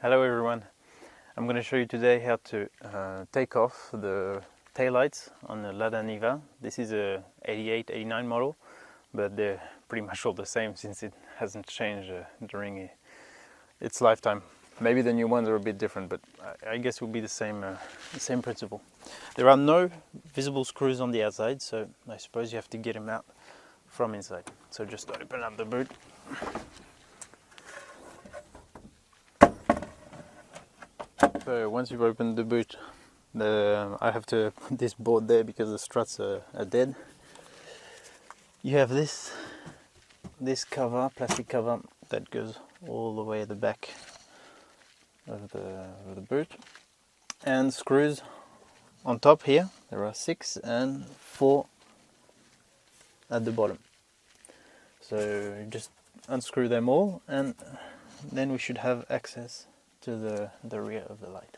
Hello everyone, I'm going to show you today how to take off the taillights on the Lada Niva. This is a 88-89 model, but they're pretty much all the same since it hasn't changed during its lifetime. Maybe the new ones are a bit different, but I guess it will be the same principle. There are no visible screws on the outside, so I suppose you have to get them out from inside. So just open up the boot. So once you've opened the boot, I have to put this board there because the struts are dead. You have this cover, plastic cover, that goes all the way at the back of the boot, and screws on top here. There are 6 and 4 at the bottom. So you just unscrew them all, and then we should have access to the rear of the light.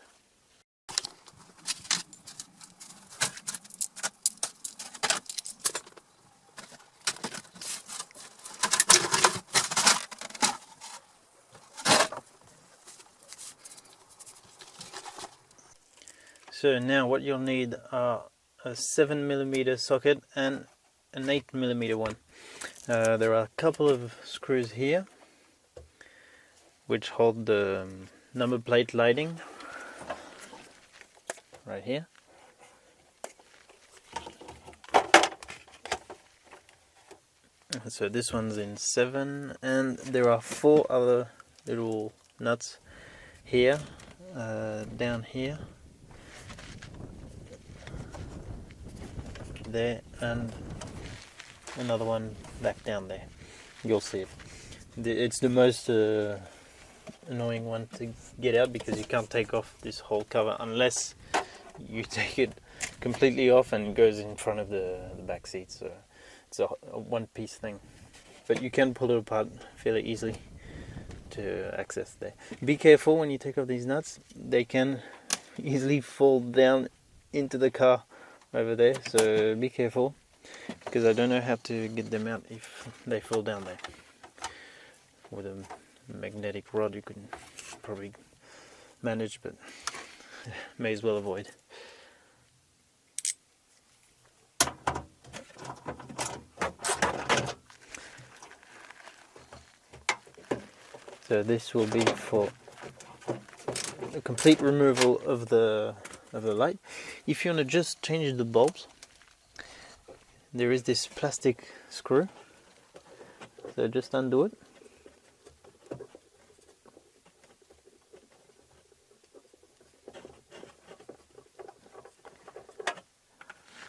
So now what you'll need are a 7mm socket and an 8mm one. There are a couple of screws here which hold the number plate lighting right here. So this one's in 7, and there are 4 other little nuts here, down here, there, and another one back down there. You'll see it. It's the most annoying one to get out because you can't take off this whole cover unless you take it completely off and it goes in front of the back seat. So it's a one-piece thing, but you can pull it apart fairly easily to access there. Be careful when you take off these nuts; they can easily fall down into the car over there, so be careful, because I don't know how to get them out if they fall down there. With a magnetic rod you can probably manage, but may as well avoid. So this will be for a complete removal of the light. If you want to just change the bulbs, there is this plastic screw, so just undo it.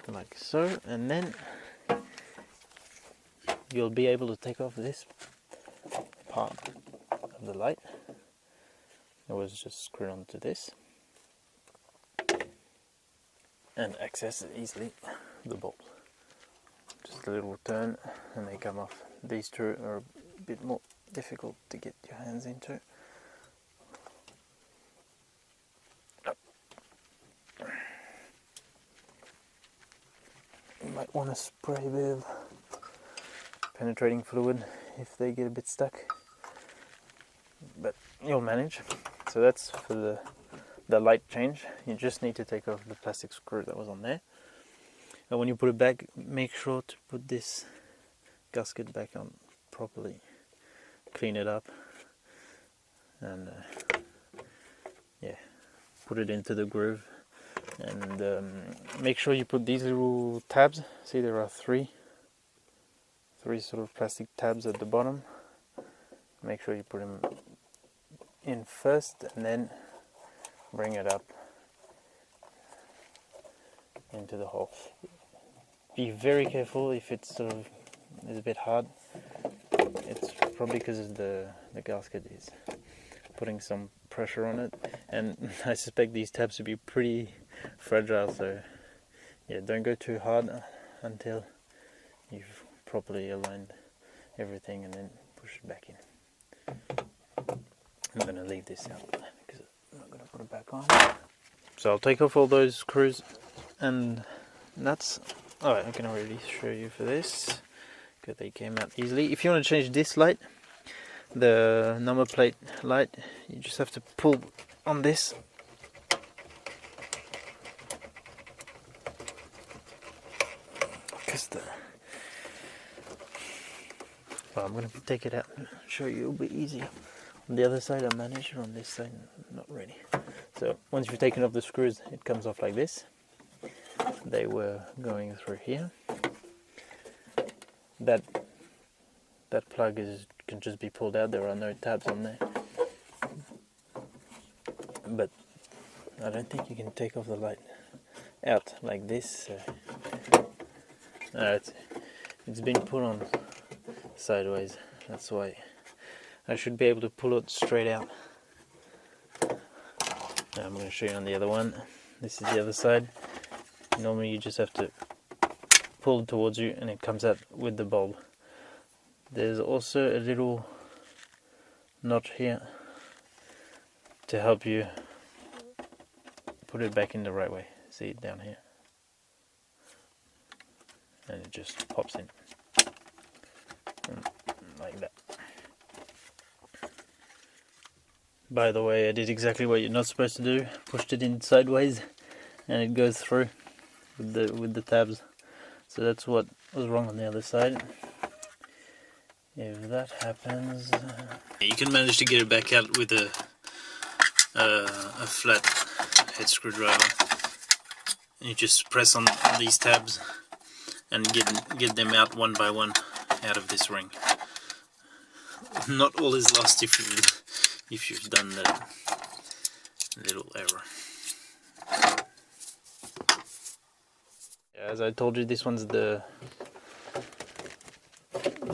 Like so, and then you'll be able to take off this part of the light. It was just screwed onto this and access easily the bulbs. Just a little turn and they come off. These two are a bit more difficult to get your hands into. You might want to spray a bit of penetrating fluid if they get a bit stuck, but you'll manage. So that's for the light change. You just need to take off the plastic screw that was on there, and when you put it back, make sure to put this gasket back on properly. Clean it up and yeah, put it into the groove. And make sure you put these little tabs. See, there are three sort of plastic tabs at the bottom. Make sure you put them in first and then bring it up into the hole. Be very careful if it's sort of is a bit hard. It's probably because the gasket is putting some pressure on it, and I suspect these tabs to be pretty fragile, so yeah, don't go too hard until you've properly aligned everything, and then push it back in. I'm going to leave this out because I'm not going to put it back on. So I'll take off all those screws and nuts. Alright, I can already show you for this because they came out easily. If you want to change this light, the number plate light, you just have to pull on this. Well, I'm going to take it out and show you, it'll be easier. On the other side I managed, on this side not really. So once you've taken off the screws, it comes off like this. They were going through here. That plug can just be pulled out, there are no tabs on there. But I don't think you can take off the light out like this. It's been put on sideways, that's why I should be able to pull it straight out. Now I'm going to show you on the other one. This is the other side. Normally you just have to pull it towards you and it comes out with the bulb. There's also a little notch here to help you put it back in the right way. See it down here? And it just pops in. Like that. By the way, I did exactly what you're not supposed to do. Pushed it in sideways and it goes through with the tabs. So that's what was wrong on the other side. If that happens, you can manage to get it back out with a flat head screwdriver. And you just press on these tabs and get them out one by one out of this ring. Not all is lost if you've done that little error. As I told you, this one's the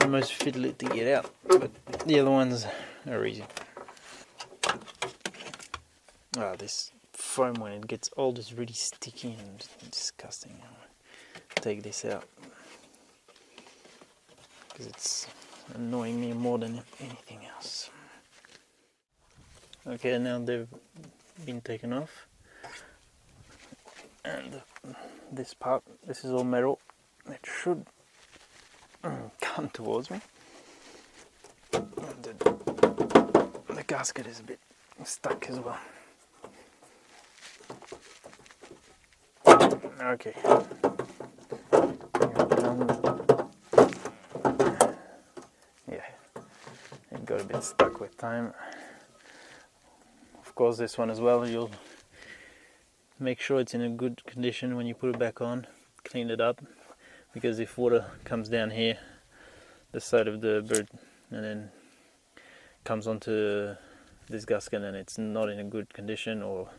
most fiddly to get out, but the other ones are easy. This foam, when it gets old, is really sticky and disgusting. I'll take this out because it's annoying me more than anything else. Okay, now they've been taken off, and this part, this is all metal. It should come towards me. The gasket is a bit stuck as well. Okay. Yeah, it got a bit stuck with time. Of course, this one as well, you'll make sure it's in a good condition when you put it back on. Clean it up, because if water comes down here, the side of the bird, and then comes onto this gasket and it's not in a good condition, or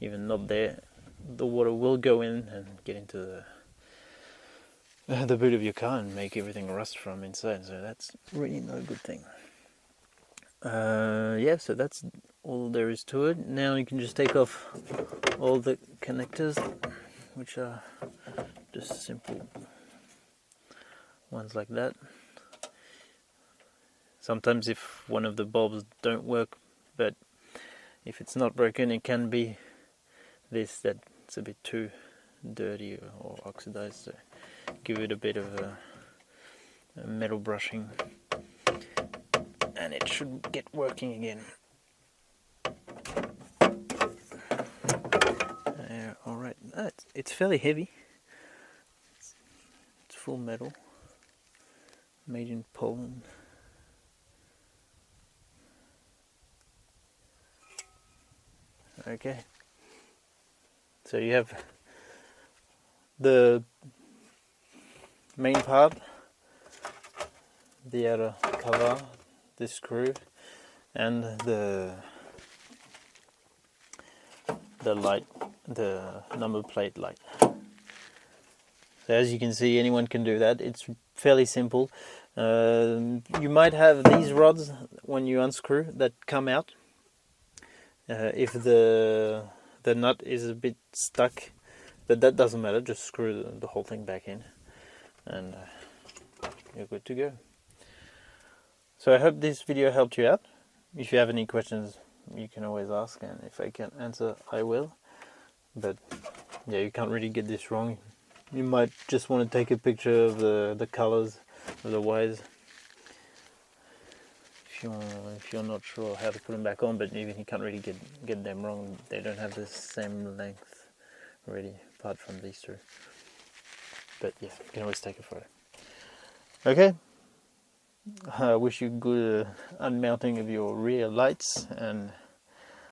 even not there, the water will go in and get into the boot of your car and make everything rust from inside. So that's really not a good thing. Yeah, so that's all there is to it. Now you can just take off all the connectors, which are just simple ones like that. Sometimes if one of the bulbs don't work, but if it's not broken, it can be this, that's a bit too dirty or oxidized, so give it a bit of a metal brushing and it should get working again. Alright, it's fairly heavy. It's full metal, made in Poland. Okay, so you have the main part, the outer cover, the screw, and the light, the number plate light. So as you can see, anyone can do that. It's fairly simple. You might have these rods when you unscrew that come out. If the nut is a bit stuck, but that doesn't matter, just screw the whole thing back in and you're good to go. So I hope this video helped you out. If you have any questions, you can always ask, and if I can answer, I will. But yeah, you can't really get this wrong. You might just want to take a picture of the colors of the wires. if you're not sure how to put them back on, but even you can't really get them wrong. They don't have the same length really, apart from these two. But yeah, you can always take a photo. Okay, I wish you good unmounting of your rear lights, and